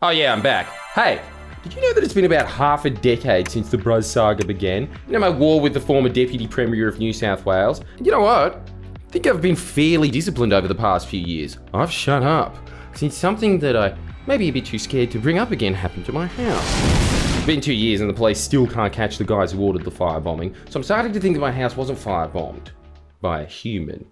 Oh yeah, I'm back. Hey, did you know that it's been about half a decade since the Bruz saga began? You know, my war with the former Deputy Premier of New South Wales? And you know what? I think I've been fairly disciplined over the past few years. I've shut up, since something that I may be a bit too scared to bring up again happened to my house. It's been 2 years and the police still can't catch the guys who ordered the firebombing, so I'm starting to think that my house wasn't firebombed by a human.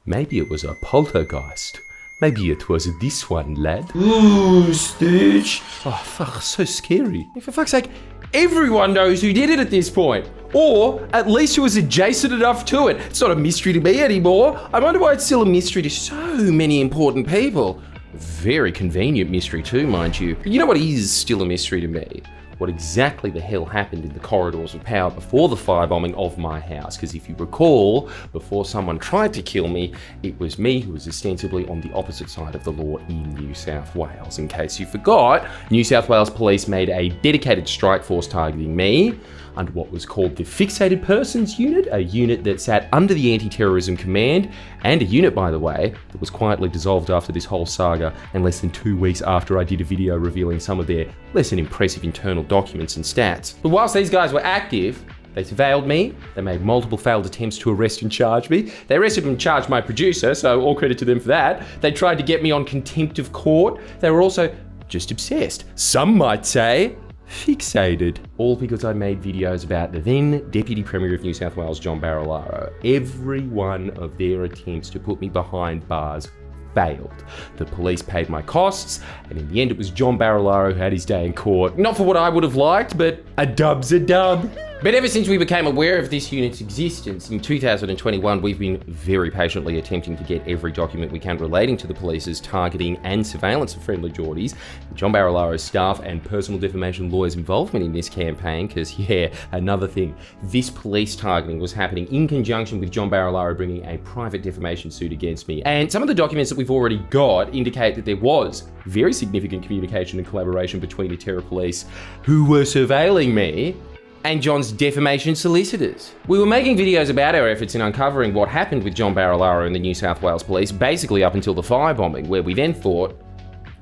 Maybe it was a poltergeist. Maybe it was this one, lad. Ooh, Stitch. Oh, fuck, so scary. For fuck's sake, everyone knows who did it at this point. Or, at least who was adjacent enough to it. It's not a mystery to me anymore. I wonder why it's still a mystery to so many important people. Very convenient mystery too, mind you. But you know what is still a mystery to me? What exactly the hell happened in the corridors of power before the firebombing of my house. Because if you recall, before someone tried to kill me, it was me who was ostensibly on the opposite side of the law in New South Wales. In case you forgot, New South Wales Police made a dedicated strike force targeting me under what was called the Fixated Persons Unit, a unit that sat under the Anti-Terrorism Command, and a unit, by the way, that was quietly dissolved after this whole saga and less than 2 weeks after I did a video revealing some of their less than impressive internal documents and stats. But whilst these guys were active, they surveilled me, they made multiple failed attempts to arrest and charge me. They arrested and charged my producer, so all credit to them for that. They tried to get me on contempt of court. They were also just obsessed. Some might say fixated. All because I made videos about the then Deputy Premier of New South Wales, John Barilaro. Every one of their attempts to put me behind bars failed. The police paid my costs, and in the end it was John Barilaro who had his day in court. Not for what I would have liked, but a dub's a dub. But ever since we became aware of this unit's existence in 2021, we've been very patiently attempting to get every document we can relating to the police's targeting and surveillance of FriendlyJordies, John Barilaro's staff and personal defamation lawyers' involvement in this campaign, because yeah, another thing, this police targeting was happening in conjunction with John Barilaro bringing a private defamation suit against me. And some of the documents that we've already got indicate that there was very significant communication and collaboration between the terror police who were surveilling me and John's defamation solicitors. We were making videos about our efforts in uncovering what happened with John Barilaro and the New South Wales Police, basically up until the firebombing, where we then thought,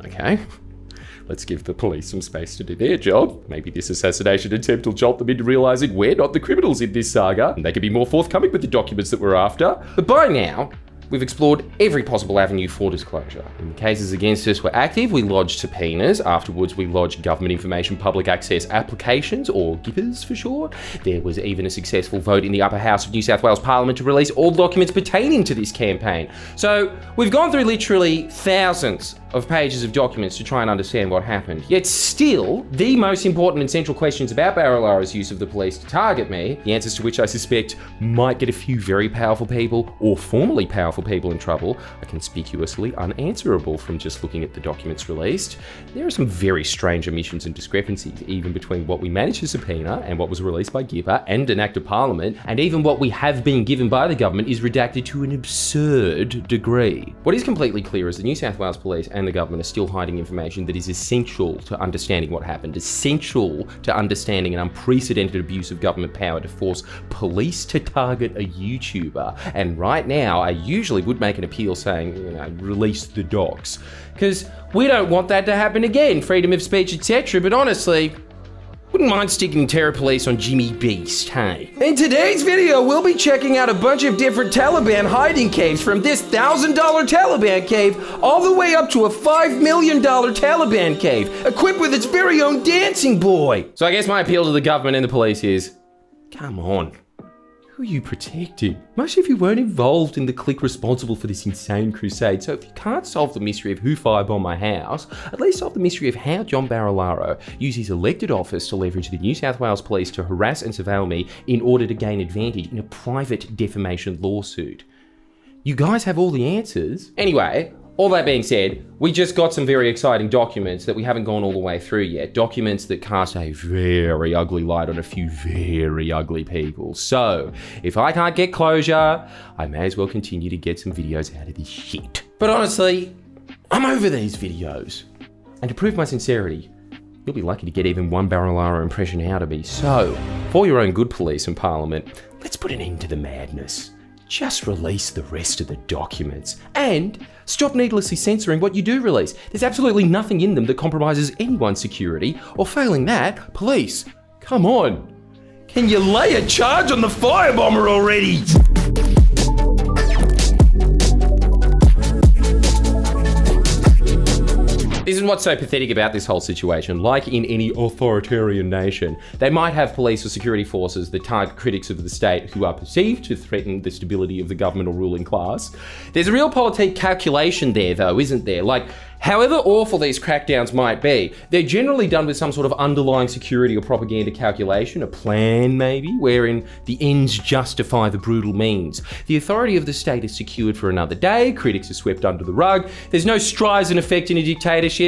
okay, let's give the police some space to do their job. Maybe this assassination attempt will jolt them into realising we're not the criminals in this saga, and they can be more forthcoming with the documents that we're after. But by now, we've explored every possible avenue for disclosure. When the cases against us were active, we lodged subpoenas. Afterwards, we lodged Government Information Public Access applications, or GIPAs for short. There was even a successful vote in the upper house of New South Wales Parliament to release all documents pertaining to this campaign. So we've gone through literally thousands of pages of documents to try and understand what happened. Yet still, the most important and central questions about Barilaro's use of the police to target me, the answers to which I suspect might get a few very powerful people or formerly powerful people in trouble, are conspicuously unanswerable from just looking at the documents released. There are some very strange omissions and discrepancies, even between what we managed to subpoena and what was released by GIPA and an Act of Parliament, and even what we have been given by the government is redacted to an absurd degree. What is completely clear is the New South Wales Police and the government are still hiding information that is essential to understanding what happened, essential to understanding an unprecedented abuse of government power to force police to target a YouTuber. And right now, I usually would make an appeal saying, you know, release the docs, because we don't want that to happen again, freedom of speech, etc. But honestly, wouldn't mind sticking terror police on Jimmy Beast, hey? In today's video, we'll be checking out a bunch of different Taliban hiding caves, from this $1,000 Taliban cave all the way up to a $5 million Taliban cave, equipped with its very own dancing boy. So I guess my appeal to the government and the police is, come on. Who are you protecting? Most of you weren't involved in the clique responsible for this insane crusade, so if you can't solve the mystery of who firebombed my house, at least solve the mystery of how John Barilaro used his elected office to leverage the New South Wales Police to harass and surveil me in order to gain advantage in a private defamation lawsuit. You guys have all the answers. Anyway, all that being said, we just got some very exciting documents that we haven't gone all the way through yet. Documents that cast a very ugly light on a few very ugly people. So, if I can't get closure, I may as well continue to get some videos out of this shit. But honestly, I'm over these videos. And to prove my sincerity, you'll be lucky to get even one Barilaro impression out of me. So, for your own good, police and Parliament, let's put an end to the madness. just release the rest of the documents and stop needlessly censoring what you do release. There's absolutely nothing in them that compromises anyone's security, or failing that, police, come on. Can you lay a charge on the firebomber already? This is what's so pathetic about this whole situation. Like in any authoritarian nation, they might have police or security forces that target critics of the state who are perceived to threaten the stability of the government or ruling class. There's a real politic calculation there though, isn't there? Like, however awful these crackdowns might be, they're generally done with some sort of underlying security or propaganda calculation, a plan maybe, wherein the ends justify the brutal means. The authority of the state is secured for another day, critics are swept under the rug, there's no Streisand effect in a dictatorship.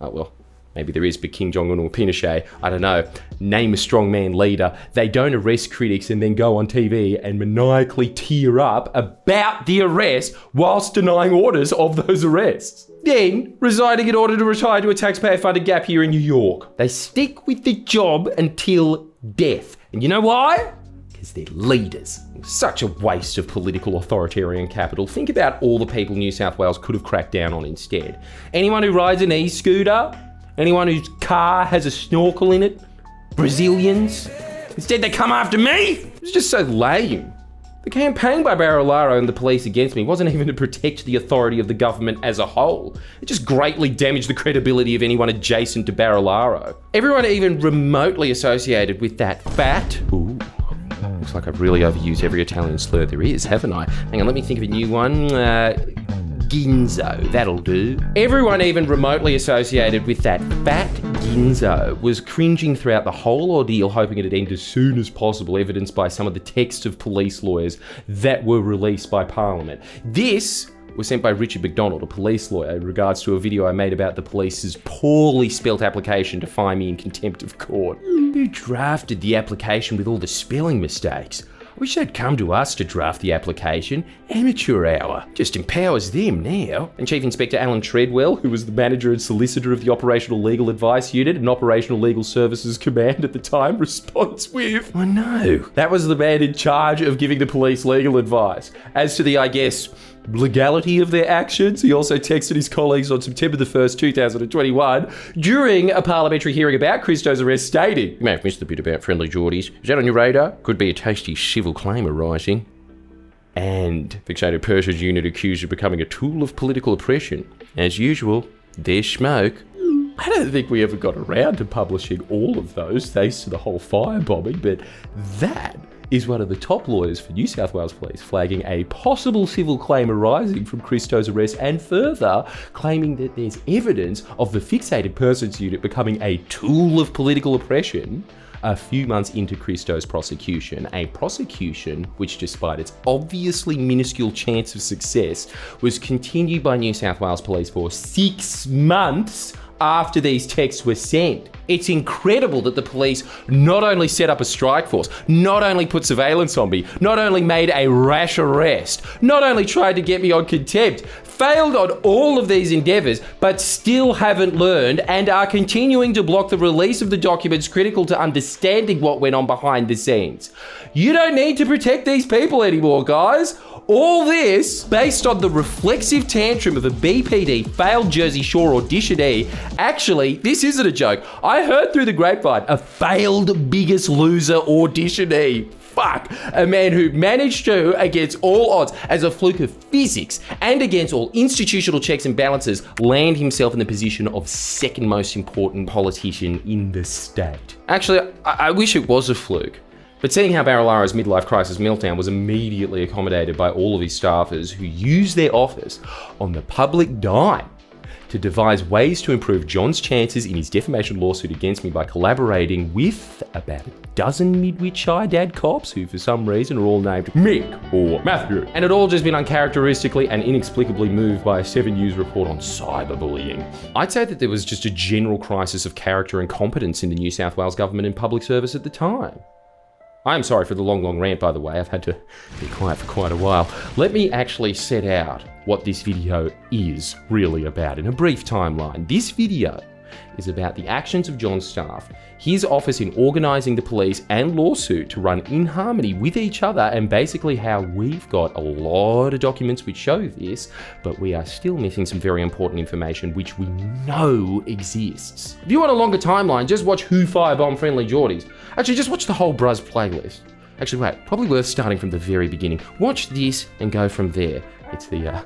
Oh well, maybe there is, but Kim Jong-un or Pinochet, I don't know, name a strongman leader. They don't arrest critics and then go on TV and maniacally tear up about the arrest whilst denying orders of those arrests. Then resigning in order to retire to a taxpayer-funded gap here in New York. They stick with the job until death. And you know why? Because they're leaders. Such a waste of political authoritarian capital. Think about all the people New South Wales could have cracked down on instead. Anyone who rides an e-scooter? Anyone whose car has a snorkel in it? Brazilians? Instead they come after me? It's just so lame. The campaign by Barilaro and the police against me wasn't even to protect the authority of the government as a whole. It just greatly damaged the credibility of anyone adjacent to Barilaro. Everyone even remotely associated with that fat... Ooh, looks like I've really overused every Italian slur there is, haven't I? Hang on, let me think of a new one. Ginzo, that'll do. Everyone even remotely associated with that fat Ginzo was cringing throughout the whole ordeal, hoping it'd end as soon as possible, evidenced by some of the text of police lawyers that were released by Parliament. This was sent by Richard McDonald, a police lawyer, in regards to a video I made about the police's poorly spelt application to fine me in contempt of court. Who drafted the application with all the spelling mistakes? I wish they'd come to us to draft the application. Amateur hour. Just empowers them now. And Chief Inspector Alan Treadwell, who was the manager and solicitor of the Operational Legal Advice Unit and Operational Legal Services Command at the time, responds with, "I know." That was the man in charge of giving the police legal advice. As to the, I guess, legality of their actions, he also texted his colleagues on September the 1st, 2021, during a parliamentary hearing about Christo's arrest, stating, "You may have missed the bit about friendly Jordies. Is that on your radar? Could be a tasty civil claim arising." And Fixated Persia's unit accused of becoming a tool of political oppression. As usual, there's smoke. I don't think we ever got around to publishing all of those, thanks to the whole firebombing, but that is one of the top lawyers for New South Wales Police flagging a possible civil claim arising from Christo's arrest, and further claiming that there's evidence of the Fixated Persons Unit becoming a tool of political oppression a few months into Christo's prosecution. A prosecution which, despite its obviously minuscule chance of success, was continued by New South Wales Police for 6 months after these texts were sent. It's incredible that the police not only set up a strike force, not only put surveillance on me, not only made a rash arrest, not only tried to get me on contempt, failed on all of these endeavours, but still haven't learned and are continuing to block the release of the documents critical to understanding what went on behind the scenes. You don't need to protect these people anymore, guys. All this based on the reflexive tantrum of a BPD failed Jersey Shore auditionee. Actually, this isn't a joke. I heard through the grapevine, a failed Biggest Loser auditionee. Fuck. A man who managed to, against all odds, as a fluke of physics and against all institutional checks and balances, land himself in the position of second most important politician in the state. Actually, I wish it was a fluke. But seeing how Barilaro's midlife crisis meltdown was immediately accommodated by all of his staffers who used their office on the public dime to devise ways to improve John's chances in his defamation lawsuit against me by collaborating with about a dozen Midwich dad cops who for some reason are all named Mick or Matthew. And it all just been uncharacteristically and inexplicably moved by a 7 News report on cyberbullying. I'd say that there was just a general crisis of character and competence in the New South Wales government and public service at the time. I'm sorry for the long rant, by the way. I've had to be quiet for quite a while. Let me actually set out what this video is really about in a brief timeline. This video is about the actions of John's staff, his office in organising the police and lawsuit to run in harmony with each other, and basically how we've got a lot of documents which show this, but we are still missing some very important information which we know exists. If you want a longer timeline, just watch Who Firebombed Friendly Jordies. Actually, just watch the whole Bruz playlist. Actually, wait, probably worth starting from the very beginning. Watch this and go from there. It's the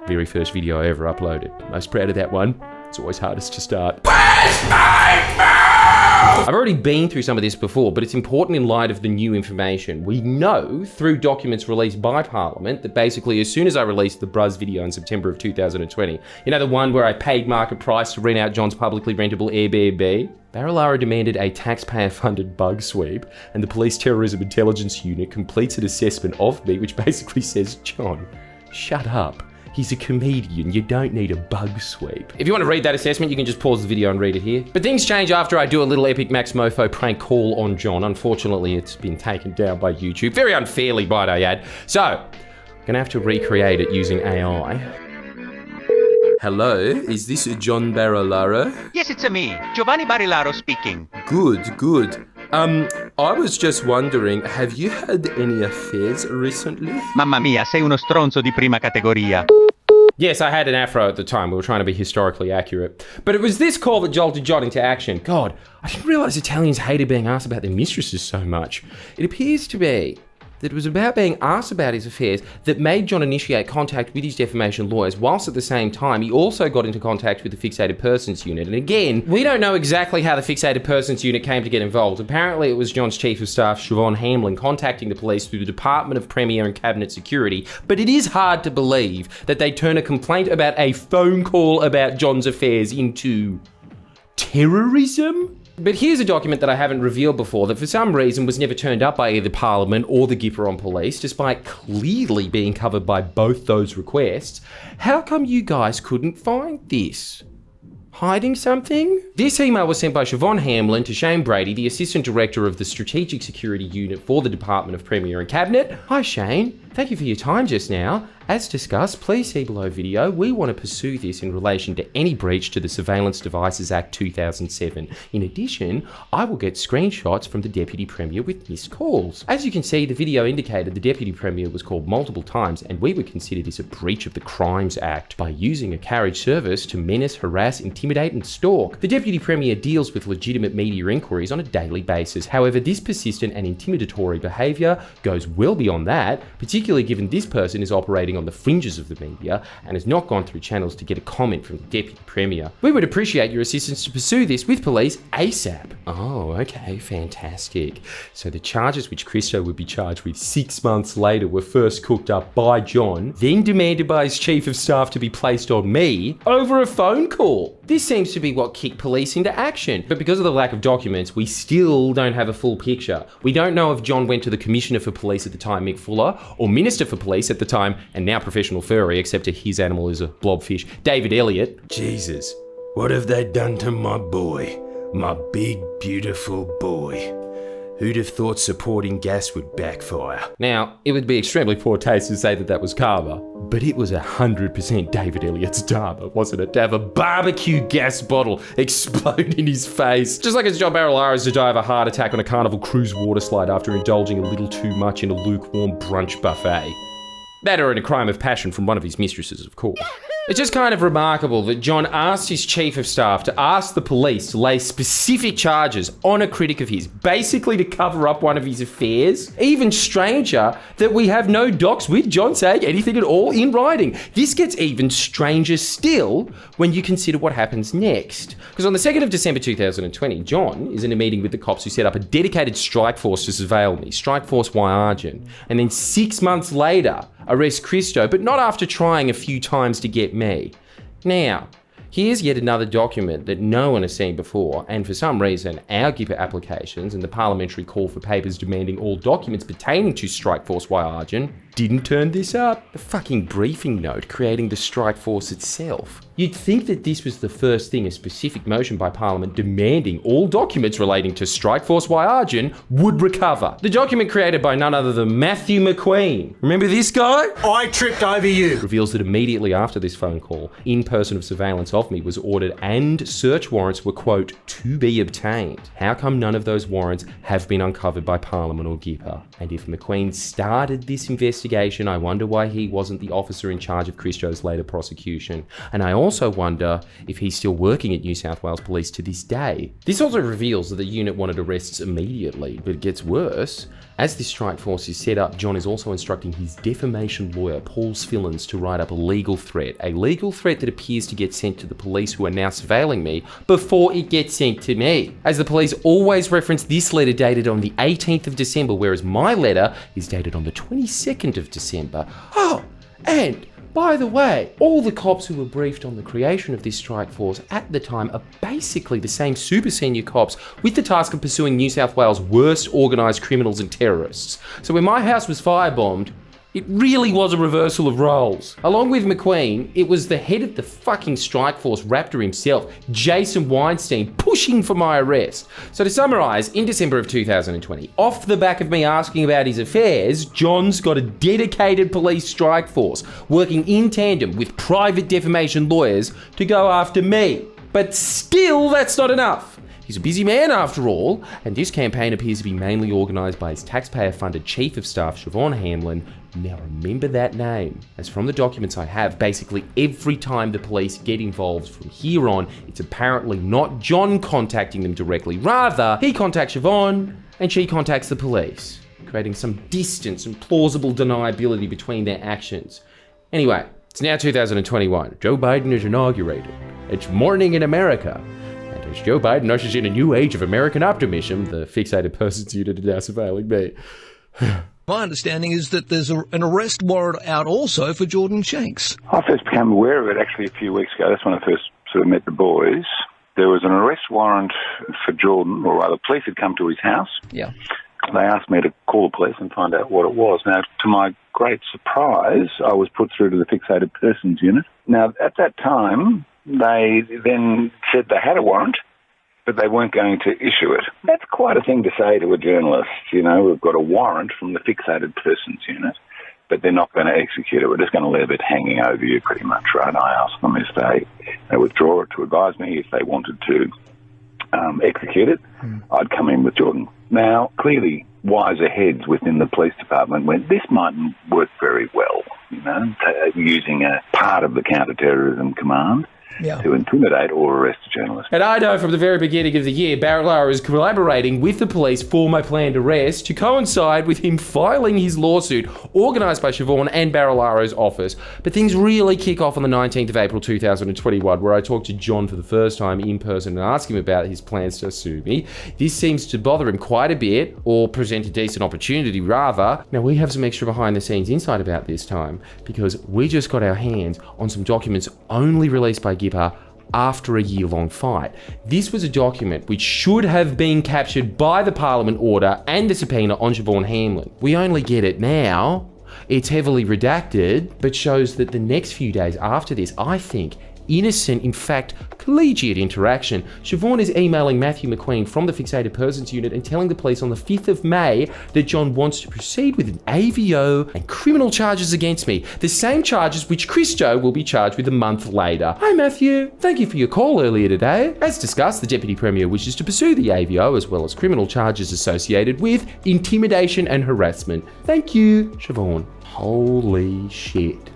very first video I ever uploaded. Most proud of that one. It's always hardest to start. Where's my mouth? I've already been through some of this before, but it's important in light of the new information. We know through documents released by Parliament that basically as soon as I released the Bruz video in September of 2020, you know, the one where I paid market price to rent out John's publicly rentable Airbnb? Barilaro demanded a taxpayer-funded bug sweep, and the Police Terrorism Intelligence Unit completes an assessment of me which basically says, John, shut up. He's a comedian, you don't need a bug sweep. If you want to read that assessment, you can just pause the video and read it here. But things change after I do a little Epic Max Mofo prank call on John. Unfortunately, it's been taken down by YouTube. Very unfairly, might I add. So, I'm gonna have to recreate it using AI. Hello, is this John Barilaro? Yes, it's me, Giovanni Barilaro speaking. Good. I was just wondering, have you had any affairs recently? Mamma mia, sei uno stronzo di prima categoria. Yes, I had an afro at the time. We were trying to be historically accurate. But it was this call that jolted John into action. God, I didn't realise Italians hated being asked about their mistresses so much. It appears to be that it was about being asked about his affairs that made John initiate contact with his defamation lawyers, whilst at the same time he also got into contact with the Fixated Persons Unit. And again, we don't know exactly how the Fixated Persons Unit came to get involved. Apparently it was John's Chief of Staff, Siobhan Hamlin, contacting the police through the Department of Premier and Cabinet Security. But it is hard to believe that they turn a complaint about a phone call about John's affairs into terrorism? But here's a document that I haven't revealed before that for some reason was never turned up by either Parliament or the Gipperon Police, despite clearly being covered by both those requests. How come you guys couldn't find this? Hiding something? This email was sent by Siobhan Hamlin to Shane Brady, the Assistant Director of the Strategic Security Unit for the Department of Premier and Cabinet. Hi Shane, thank you for your time just now. As discussed, please see below video. We want to pursue this in relation to any breach to the Surveillance Devices Act 2007. In addition, I will get screenshots from the Deputy Premier with missed calls. As you can see, the video indicated the Deputy Premier was called multiple times, and we would consider this a breach of the Crimes Act by using a carriage service to menace, harass, intimidate and stalk. The Deputy Premier deals with legitimate media inquiries on a daily basis. However, this persistent and intimidatory behaviour goes well beyond that, particularly given this person is operating on the fringes of the media and has not gone through channels to get a comment from the Deputy Premier. We would appreciate your assistance to pursue this with police ASAP. Oh, okay, fantastic. So the charges which Christo would be charged with 6 months later were first cooked up by John, then demanded by his Chief of Staff to be placed on me over a phone call. This seems to be what kicked police into action. But because of the lack of documents, we still don't have a full picture. We don't know if John went to the Commissioner for Police at the time, Mick Fuller, or Minister for Police at the time, and now professional furry, except his animal is a blobfish, David Elliott. Jesus, what have they done to my boy? My big, beautiful boy. Who'd have thought supporting gas would backfire? Now, it would be extremely poor taste to say that that was karma, but it was 100% David Elliott's dharma, wasn't it? To have a barbecue gas bottle explode in his face. Just like it's John Barilaro's to die of a heart attack on a Carnival Cruise water slide after indulging a little too much in a lukewarm brunch buffet. That or in a crime of passion from one of his mistresses, of course. It's just kind of remarkable that John asked his Chief of Staff to ask the police to lay specific charges on a critic of his, basically to cover up one of his affairs. Even stranger that we have no docs with John saying anything at all in writing. This gets even stranger still when you consider what happens next. Because on the 2nd of December 2020, John is in a meeting with the cops who set up a dedicated strike force to surveil me, Strike Force While I. And then 6 months later, arrest Christo, but not after trying a few times to get me. Now, here's yet another document that no one has seen before, and for some reason, our GIPA applications and the parliamentary call for papers demanding all documents pertaining to Strike Force While I didn't turn this up. The fucking briefing note creating the strike force itself. You'd think that this was the first thing a specific motion by Parliament demanding all documents relating to Strike Force While I would recover. The document created by none other than Matthew McQueen. Remember this guy? I tripped over you. Reveals that immediately after this phone call, in-person of surveillance of me was ordered and search warrants were, quote, to be obtained. How come none of those warrants have been uncovered by Parliament or GIPA? And if McQueen started this investigation, I wonder why he wasn't the officer in charge of Christo's later prosecution. And I also wonder if he's still working at New South Wales Police to this day. This also reveals that the unit wanted arrests immediately, but it gets worse. As this strike force is set up, John is also instructing his defamation lawyer, Paul Spillins, to write up a legal threat that appears to get sent to the police who are now surveilling me before it gets sent to me. As the police always reference this letter dated on the 18th of December, whereas my letter is dated on the 22nd of December. Oh, and by the way, all the cops who were briefed on the creation of this strike force at the time are basically the same super senior cops with the task of pursuing New South Wales' worst organised criminals and terrorists. So when my house was firebombed, it really was a reversal of roles. Along with McQueen, it was the head of the fucking strike force raptor himself, Jason Weinstein, pushing for my arrest. So to summarise, in December of 2020, off the back of me asking about his affairs, John's got a dedicated police strike force working in tandem with private defamation lawyers to go after me. But still, that's not enough. He's a busy man after all, and this campaign appears to be mainly organised by his taxpayer-funded Chief of Staff, Siobhan Hamlin. Now remember that name, as from the documents I have, basically every time the police get involved from here on, it's apparently not John contacting them directly. Rather, he contacts Siobhan, and she contacts the police, creating some distance and plausible deniability between their actions. Anyway, it's now 2021. Joe Biden is inaugurated. It's morning in America. As Joe Biden ushers in a new age of American optimism, the fixated persons unit is now surveilling me. My understanding is that there's an arrest warrant out also for Jordan Shanks. I first became aware of it actually a few weeks ago. That's when I first sort of met the boys. There was an arrest warrant for Jordan, or rather, police had come to his house. Yeah. They asked me to call the police and find out what it was. Now, to my great surprise, I was put through to the fixated persons unit. Now, at that time, they then said they had a warrant, but they weren't going to issue it. That's quite a thing to say to a journalist. You know, we've got a warrant from the fixated persons unit, but they're not going to execute it. We're just going to leave it hanging over you pretty much, right? I asked them if they withdraw it to advise me if they wanted to execute it. I'd come in with Jordan. Now, clearly, wiser heads within the police department went, this mightn't work very well, you know, using a part of the counter-terrorism command to intimidate or arrest a journalist. And I know from the very beginning of the year, Barilaro is collaborating with the police for my planned arrest to coincide with him filing his lawsuit, organised by Siobhan and Barilaro's office. But things really kick off on the 19th of April 2021, where I talked to John for the first time in person and asked him about his plans to sue me. This seems to bother him quite a bit, or present a decent opportunity rather. Now we have some extra behind the scenes insight about this time, because we just got our hands on some documents only released by GIPA after a year-long fight. This was a document which should have been captured by the Parliament order and the subpoena on Siobhan Hamlin. We only get it now. It's heavily redacted, but shows that the next few days after this, I think, innocent, in fact, collegiate interaction, Siobhan is emailing Matthew McQueen from the Fixated Persons Unit and telling the police on the 5th of May that John wants to proceed with an AVO and criminal charges against me, the same charges which Christo will be charged with a month later. Hi Matthew, thank you for your call earlier today. As discussed, the Deputy Premier wishes to pursue the AVO as well as criminal charges associated with intimidation and harassment. Thank you, Siobhan. Holy shit.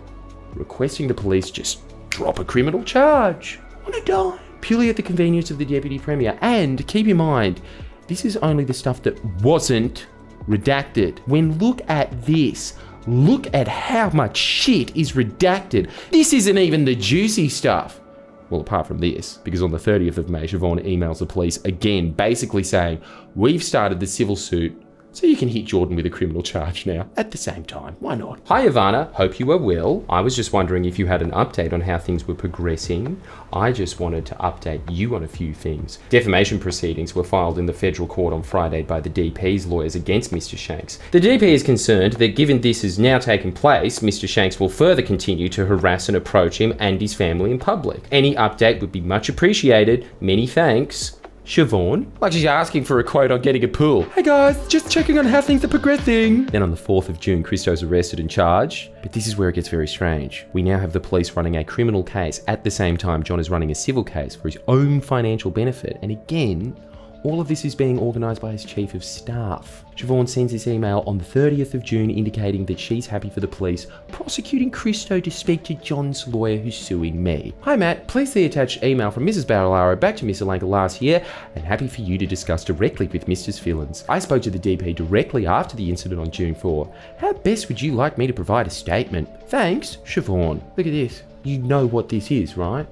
Requesting the police just drop a criminal charge on a dime, purely at the convenience of the Deputy Premier. And keep in mind, this is only the stuff that wasn't redacted. When look at this, look at how much shit is redacted. This isn't even the juicy stuff. Well, apart from this, because on the 30th of May, Siobhan emails the police again, basically saying, we've started the civil suit So you can hit Jordan with a criminal charge now at the same time. Why not? Hi Ivana, hope you are well. I was just wondering if you had an update on how things were progressing. I just wanted to update you on a few things. Defamation proceedings were filed in the federal court on Friday by the DP's lawyers against Mr. Shanks. The DP is concerned that given this has now taken place, Mr. Shanks will further continue to harass and approach him and his family in public. Any update would be much appreciated. Many thanks. Siobhan, like she's asking for a quote on getting a pool. Hey guys, just checking on how things are progressing. Then on the 4th of June, Christo's arrested and charged. But this is where it gets very strange. We now have the police running a criminal case at the same time John is running a civil case for his own financial benefit. And again, all of this is being organised by his chief of staff. Siobhan sends this email on the 30th of June indicating that she's happy for the police prosecuting Christo to speak to John's lawyer who's suing me. Hi Matt, please see attached email from Mrs. Barilaro back to Miss Alanka last year and happy for you to discuss directly with Mr. Fillins. I spoke to the DP directly after the incident on June 4. How best would you like me to provide a statement? Thanks, Siobhan. Look at this. You know what this is, right?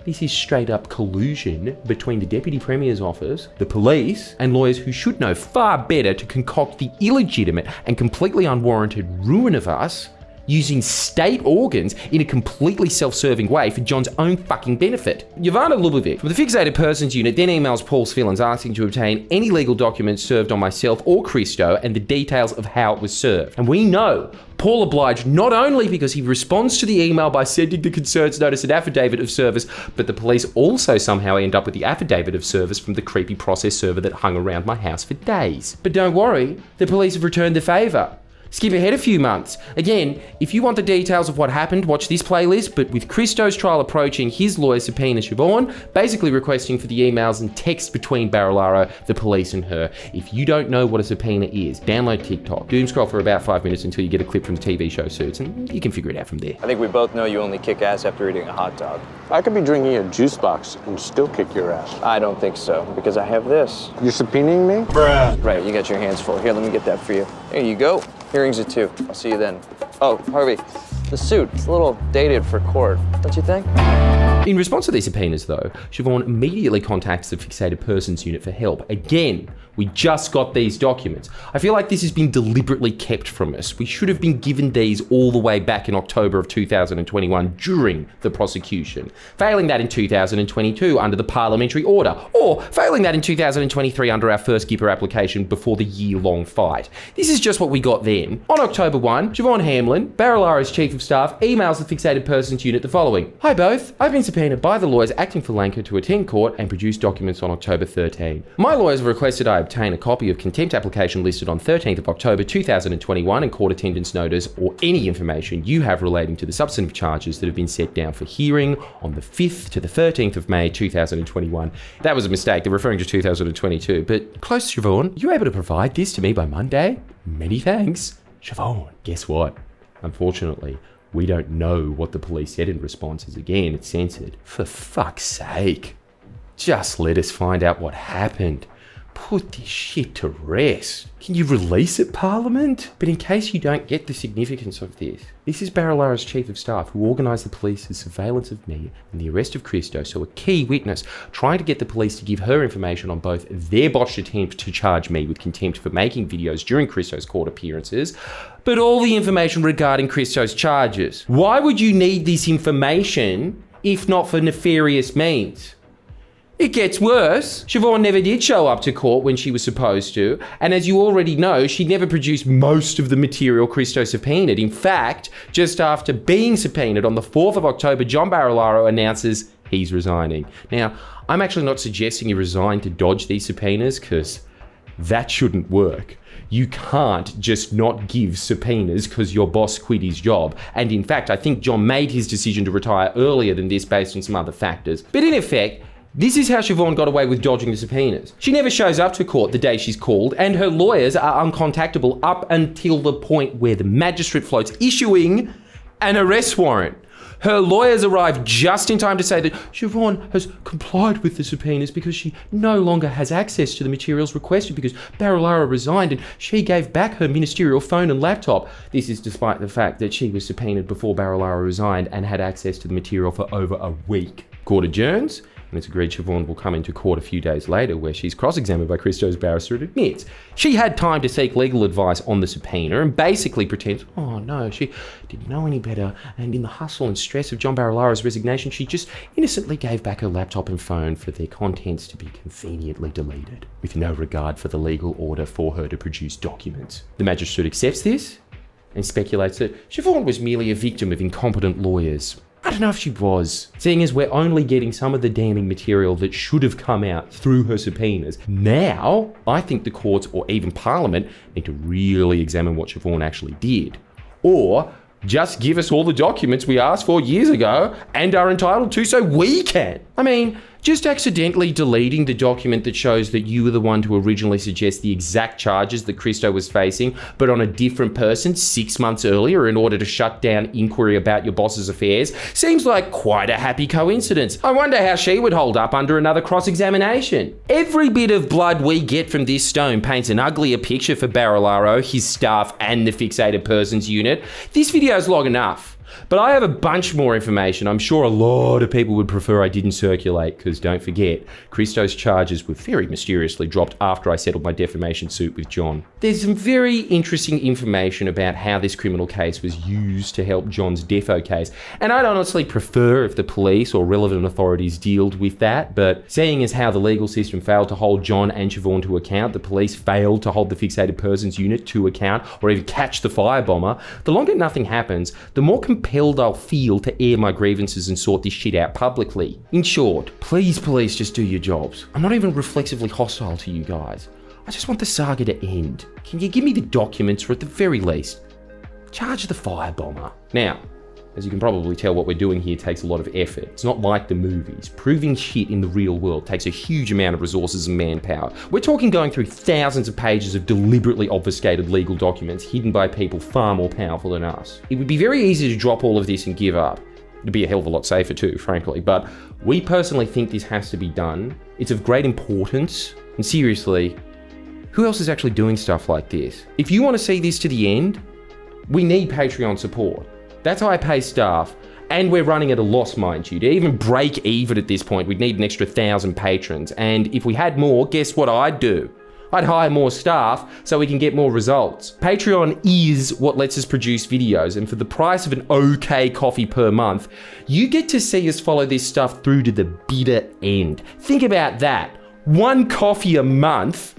This is straight up collusion between the Deputy Premier's office, the police, and lawyers who should know far better to concoct the illegitimate and completely unwarranted ruin of us using state organs in a completely self-serving way for John's own fucking benefit. Yvonne Lubovic from the Fixated Persons Unit then emails Paul's Fillins asking to obtain any legal documents served on myself or Christo and the details of how it was served. And we know Paul obliged not only because he responds to the email by sending the concerns notice and affidavit of service, but the police also somehow end up with the affidavit of service from the creepy process server that hung around my house for days. But don't worry, the police have returned the favour. Skip ahead a few months. Again, if you want the details of what happened, watch this playlist, but with Christo's trial approaching, his lawyer subpoena Siobhan, basically requesting for the emails and texts between Barilaro, the police and her. If you don't know what a subpoena is, download TikTok. Doom scroll for about 5 minutes until you get a clip from the TV show Suits, and you can figure it out from there. I think we both know you only kick ass after eating a hot dog. I could be drinking a juice box and still kick your ass. I don't think so, because I have this. You're subpoenaing me? Bruh. Right, you got your hands full. Here, let me get that for you. There you go. Hearings at 2. I'll see you then. Oh, Harvey, the suit, it's a little dated for court, don't you think? In response to these subpoenas, though, Siobhan immediately contacts the Fixated Persons Unit for help. Again, we just got these documents. I feel like this has been deliberately kept from us. We should have been given these all the way back in October of 2021 during the prosecution. Failing that in 2022 under the parliamentary order, or failing that in 2023 under our first Gipper application before the year-long fight. This is just what we got then. On October 1, Siobhan Hamlin, Barilaro's Chief of Staff, emails the Fixated Persons Unit the following. Hi both, I've been subpoenaed by the lawyers acting for Lanka to attend court and produce documents on October 13. My lawyers have requested I obtain a copy of contempt application listed on 13th of October 2021 and court attendance notice or any information you have relating to the substantive charges that have been set down for hearing on the 5th to the 13th of May 2021. That was a mistake, they're referring to 2022, but close, Siobhan, are you able to provide this to me by Monday? Many thanks. Siobhan, guess what? Unfortunately, we don't know what the police said in response, as again, it's censored. For fuck's sake. Just let us find out what happened. Put this shit to rest. Can you release it, Parliament? But in case you don't get the significance of this is Barilaro's Chief of Staff who organised the police's surveillance of me and the arrest of Christo, so a key witness, trying to get the police to give her information on both their botched attempt to charge me with contempt for making videos during Christo's court appearances, but all the information regarding Christo's charges. Why would you need this information if not for nefarious means? It gets worse. Siobhan never did show up to court when she was supposed to, and as you already know, she never produced most of the material Christo subpoenaed. In fact, just after being subpoenaed on the 4th of October, John Barilaro announces he's resigning. Now, I'm actually not suggesting you resign to dodge these subpoenas, because that shouldn't work. You can't just not give subpoenas because your boss quit his job. And in fact, I think John made his decision to retire earlier than this based on some other factors. But in effect, this is how Siobhan got away with dodging the subpoenas. She never shows up to court the day she's called, and her lawyers are uncontactable up until the point where the magistrate floats issuing an arrest warrant. Her lawyers arrive just in time to say that Siobhan has complied with the subpoenas because she no longer has access to the materials requested because Barilaro resigned and she gave back her ministerial phone and laptop. This is despite the fact that she was subpoenaed before Barilaro resigned and had access to the material for over a week. Court adjourns. And it's agreed Siobhan will come into court a few days later, where she's cross-examined by Christo's barrister and admits she had time to seek legal advice on the subpoena and basically pretends, oh no, she didn't know any better, and in the hustle and stress of John Barilaro's resignation, she just innocently gave back her laptop and phone for their contents to be conveniently deleted, with no regard for the legal order for her to produce documents. The magistrate accepts this and speculates that Siobhan was merely a victim of incompetent lawyers. I don't know if she was, seeing as we're only getting some of the damning material that should have come out through her subpoenas. Now, I think the courts or even Parliament need to really examine what Siobhan actually did. Or just give us all the documents we asked for years ago and are entitled to so we can. I mean, just accidentally deleting the document that shows that you were the one to originally suggest the exact charges that Christo was facing, but on a different person 6 months earlier in order to shut down inquiry about your boss's affairs, seems like quite a happy coincidence. I wonder how she would hold up under another cross-examination. Every bit of blood we get from this stone paints an uglier picture for Barilaro, his staff, and the Fixated Persons Unit. This video is long enough. But I have a bunch more information I'm sure a lot of people would prefer I didn't circulate, because don't forget, Christo's charges were very mysteriously dropped after I settled my defamation suit with John. There's some very interesting information about how this criminal case was used to help John's defo case, and I'd honestly prefer if the police or relevant authorities dealt with that, but seeing as how the legal system failed to hold John and Siobhan to account, the police failed to hold the Fixated Persons Unit to account, or even catch the firebomber, the longer nothing happens, the more compelled I'll feel to air my grievances and sort this shit out publicly. In short, please police, just do your jobs. I'm not even reflexively hostile to you guys. I just want the saga to end. Can you give me the documents, or at the very least, charge the firebomber? Now, as you can probably tell, what we're doing here takes a lot of effort. It's not like the movies. Proving shit in the real world takes a huge amount of resources and manpower. We're talking going through thousands of pages of deliberately obfuscated legal documents hidden by people far more powerful than us. It would be very easy to drop all of this and give up. It'd be a hell of a lot safer too, frankly, but we personally think this has to be done. It's of great importance, and seriously, who else is actually doing stuff like this? If you want to see this to the end, we need Patreon support. That's how I pay staff, and we're running at a loss, mind you. To even break even at this point, we'd need an extra 1,000 patrons, and if we had more, guess what I'd do? I'd hire more staff so we can get more results. Patreon is what lets us produce videos, and for the price of an okay coffee per month, you get to see us follow this stuff through to the bitter end. Think about that. 1 coffee a month,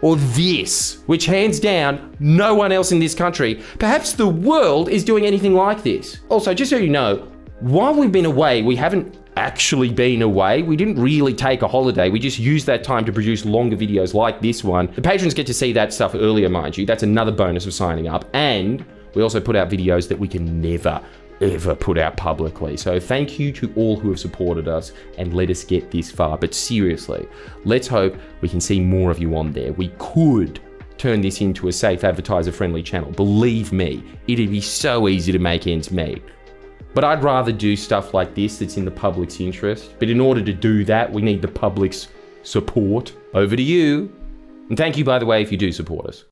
or this, which hands down, no one else in this country, perhaps the world, is doing anything like this. Also, just so you know, while we've been away, we haven't actually been away. We didn't really take a holiday. We just used that time to produce longer videos like this one. The patrons get to see that stuff earlier, mind you. That's another bonus of signing up. And we also put out videos that we can never, ever put out publicly. So thank you to all who have supported us and let us get this far. But seriously, let's hope we can see more of you on there. We could turn this into a safe, advertiser-friendly channel. Believe me, it'd be so easy to make ends meet. But I'd rather do stuff like this that's in the public's interest. But in order to do that, we need the public's support. Over to you. And thank you, by the way, if you do support us.